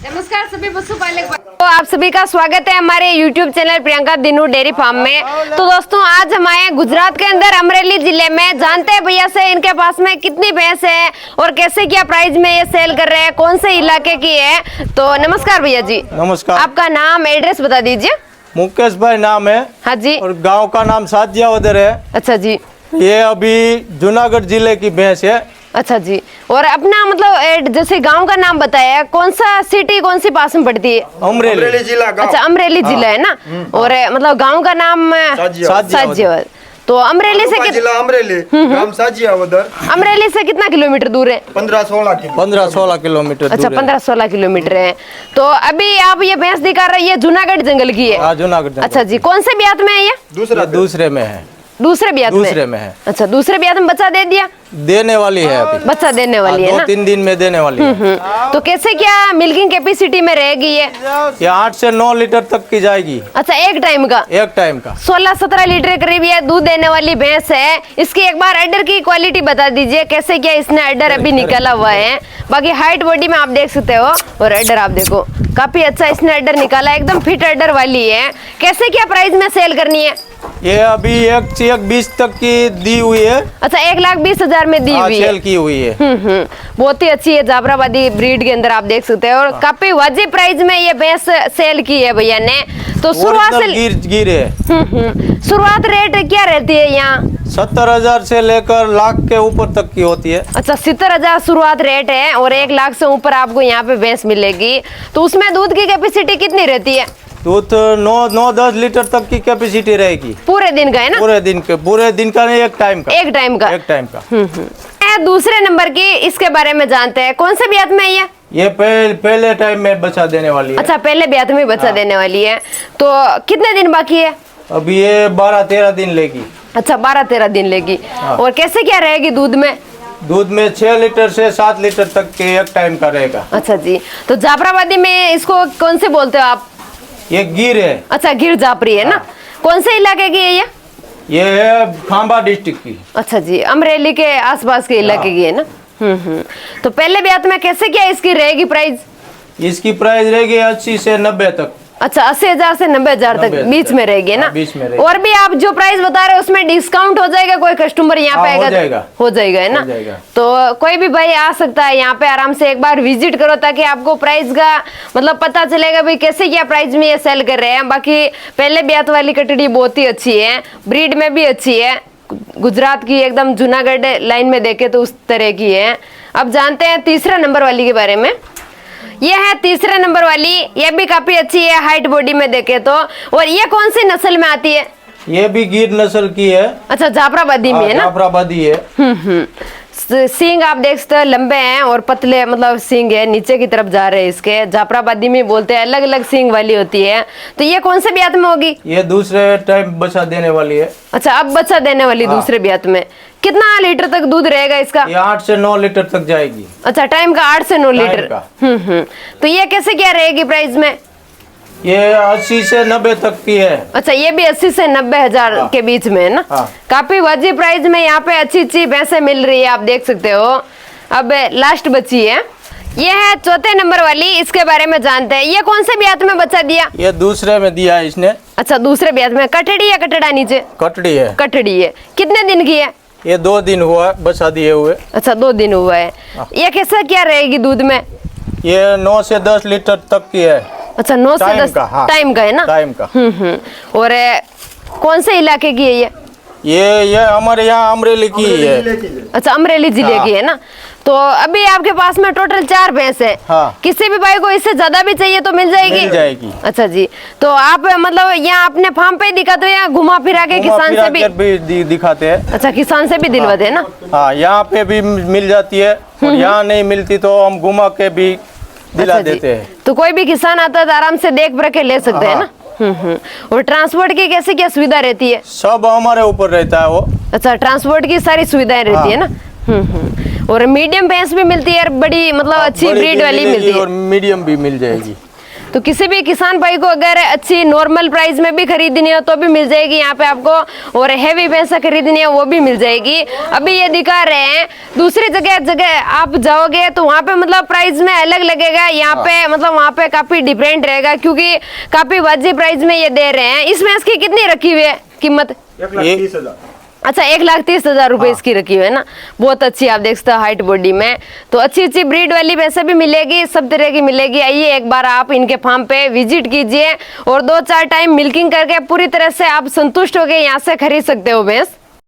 नमस्कार सभी पशुपालक, तो आप सभी का स्वागत है हमारे YouTube channel Priyanka Dinu dairy farm में। तो दोस्तों आज हम आए गुजरात के अंदर अमरेली जिले में। जानते हैं भैया से इनके पास में कितनी भैंस है और कैसे क्या प्राइस में ये सेल कर रहे हैं, कौन से इलाके की है। तो नमस्कार भैया जी। नमस्कार। आपका नाम एड्रेस बता दीजिए। मुकेश भाई नाम है। हाँ जी। और गांव का नाम साजियावदर है। अच्छा जी। ये अभी जूनागढ़ जिले की भैंस है। अच्छा जी। और अपना मतलब जैसे गांव का नाम बताया, कौन सा सिटी कौन सी पास में पड़ती है? अमरेली जिला। अच्छा अमरेली जिला है ना। और मतलब गांव का नाम साजियावदर। तो अमरेली से जिला अमरेली, गांव साजियावदर। अमरेली से कितना किलोमीटर दूर है? 15-16 किलोमीटर। अच्छा 15-16 किलोमीटर है। तो अभी आप ये भैंस दिखा रही है जूनागढ़ जंगल की है? जूनागढ़। अच्छा जी। कौन से ब्यात में है ये? दूसरे में है। दूसरे ब्यात में है। अच्छा दूसरे ब्यात में बच्चा दे दिया? देने वाली है अभी। बच्चा देने वाली है ना? 2-3 दिन में देने वाली है। तो कैसे क्या मिल्किंग कैपेसिटी में रहेगी ये? 8 से 9 लीटर तक की जाएगी। अच्छा एक टाइम का? एक टाइम का 16-17 लीटर करीब ये दूध देने वाली भैंस है। इसकी एक बार अडर की क्वालिटी बता दीजिए, कैसे क्या इसने अडर अभी निकाला हुआ है। बाकी हाइट बॉडी में आप देख सकते हो। और अडर आप देखो काफी अच्छा इसने अडर निकाला, एकदम फिट अडर वाली है। कैसे क्या प्राइस में सेल करनी है ये? अभी 1,20,000 तक की दी हुई है। अच्छा 1,20,000 में दी हुई है। सेल की हुई है। बहुत ही अच्छी है, जाफराबादी ब्रीड के अंदर आप देख सकते हो। और काफी वाजिब प्राइस में ये भैंस सेल की है भैया ने। तो शुरुआत से गिर है। शुरुआत रेट क्या रहती है यहाँ? 70,000 से लेकर लाख के ऊपर तक की होती है। अच्छा 70,000 शुरुआत रेट है और 1 लाख से ऊपर आपको यहाँ पे भैंस मिलेगी। तो उसमें दूध की कैपेसिटी कितनी रहती है? दूध 9-10 लीटर तक की कैपेसिटी रहेगी। पूरे दिन का है ना? पूरे दिन का नहीं, एक टाइम का। एक टाइम का। दूसरे नंबर की इसके बारे में जानते हैं, कौन से ब्यात में है ये पहले टाइम में बच्चा देने वाली है। अच्छा पहले ब्यात में बच्चा देने वाली है। तो कितने दिन बाकी है? अभी ये 12-13 दिन लेगी। अच्छा 12-13 दिन लेगी। और कैसे क्या रहेगी दूध में? दूध में 6 लीटर से 7 लीटर तक के एक टाइम का रहेगा। अच्छा जी। तो जाफराबादी में इसको कौन से बोलते हो आप? ये गिर है। अच्छा गिर जाफरी है ना। कौन से इलाके की है ये है खांबा डिस्ट्रिक्ट की। अच्छा जी। अमरेली के आसपास के इलाके की है ना। तो पहले ब्यात में कैसे क्या इसकी रहेगी प्राइस? इसकी प्राइस रहेगी 80 से 90 तक। अच्छा 80,000 से 90,000 तक बीच में रहेगी ना? बीच में रहेगी। और भी आप जो प्राइस बता रहे हो उसमें डिस्काउंट हो जाएगा? कोई कस्टमर यहाँ पे आएगा? हो जाएगा है ना? तो कोई भी भाई आ सकता है यहाँ पे, आराम से एक बार विजिट करो ताकि आपको प्राइस का मतलब पता चलेगा भाई कैसे क्या प्राइस में ये सेल कर रहे हैं। बाकी पहले ब्यात वाली कटड़ी बहुत ही अच्छी है, ब्रीड में भी अच्छी है, गुजरात की एकदम जूनागढ़ लाइन में देखे तो उस तरह की है। अब जानते हैं तीसरा नंबर वाली के बारे में। ये है तीसरे नंबर वाली, ये भी काफी अच्छी है हाइट बॉडी में देखे तो। और ये कौन सी नस्ल में आती है? ये भी गिर नस्ल की है। अच्छा जाफराबादी में है ना? जाफराबादी है। सींग आप देख सकते हो लंबे हैं और पतले, मतलब सींग है नीचे की तरफ जा रहे हैं इसके। जाफराबादी में बोलते हैं, अलग अलग सींग वाली होती है। तो ये कौन से ब्यात में होगी? ये दूसरे टाइम बच्चा देने वाली है। अच्छा अब बच्चा देने वाली दूसरे ब्यात में। कितना लीटर तक दूध रहेगा इसका? ये 8 से 9 लीटर तक जाएगी। अच्छा टाइम का 8 से 9 लीटर। तो ये कैसे क्या रहेगी प्राइस में? ये 80 से 90 तक की है। अच्छा ये भी 80 से 90,000 के बीच में है ना? काफी वाजिब प्राइस में यहाँ पे अच्छी अच्छी भैंसें मिल रही है, आप देख सकते हो। अब लास्ट बच्ची है, ये है चौथे नंबर वाली, इसके बारे में जानते हैं। ये कौन से ब्यात में बच्चा दिया? ये दूसरे में दिया है इसने। अच्छा दूसरे ब्यात में। कटड़ी या कटड़ा नीचे? कटड़ी है। कटड़ी है। कितने दिन की है? ये 2 दिन हुआ बच्चा दिए हुए। अच्छा 2 दिन हुआ है। ये कैसा क्या रहेगी दूध में? ये 9 से 10 लीटर तक की है। अच्छा 9 से 10 टाइम का है ना? टाइम का। और कौन से इलाके की है ये हमारे यहाँ अमरेली की है। अच्छा अमरेली जिले की है ना। तो अभी आपके पास में टोटल 4 भैंस है। किसी भी भाई को इससे ज्यादा भी चाहिए तो मिल जाएगी? मिल जाएगी। अच्छा जी। तो आप मतलब यहाँ अपने फार्म पे दिखाते हो या घुमा फिरा के किसान से भी दिखाते हैं? अच्छा किसान से भी दिलवाते हैं ना? हाँ यहाँ पे भी मिल जाती है और यहाँ नहीं मिलती तो हम घुमा के भी दिला देते हैं। तो कोई भी किसान आता है तो आराम से देख के ले सकते हैं ना? और ट्रांसपोर्ट की कैसे क्या सुविधा रहती है? सब हमारे ऊपर रहता है वो। अच्छा ट्रांसपोर्ट की सारी सुविधाएं रहती है ना? और मीडियम भैंस भी मिलती है, बड़ी मतलब अच्छी ब्रीड वाली मिलती है। और मीडियम भी मिल जाएगी। तो किसी भी किसान भाई को अगर अच्छी नॉर्मल प्राइस में भी खरीदनी हो तो भी मिल जाएगी यहाँ पे आपको, और हैवी भैंसा खरीदनी है वो भी मिल जाएगी। अभी ये दिखा रहे हैं, दूसरी जगह आप जाओगे तो वहाँ पे मतलब प्राइस में अलग लगेगा, यहाँ पे मतलब वहाँ पे काफी डिफरेंट रहेगा, क्योंकि काफी वाजिब प्राइस में ये दे रहे हैं। इस भैंस की कितनी रखी हुई है कीमत? 1,30,000। अच्छा, 1,30,000 रुपए इसकी रखी हुई है ना। बहुत अच्छी, आप देख सकते हो हाइट बॉडी में। तो अच्छी अच्छी ब्रीड वाली भैंसे भी मिलेगी, सब तरह की मिलेगी। आइए एक बार आप इनके फार्म पे विजिट कीजिए और 2-4 टाइम मिल्किंग करके पूरी तरह से आप संतुष्ट होकर यहाँ से खरीद सकते हो भैंस।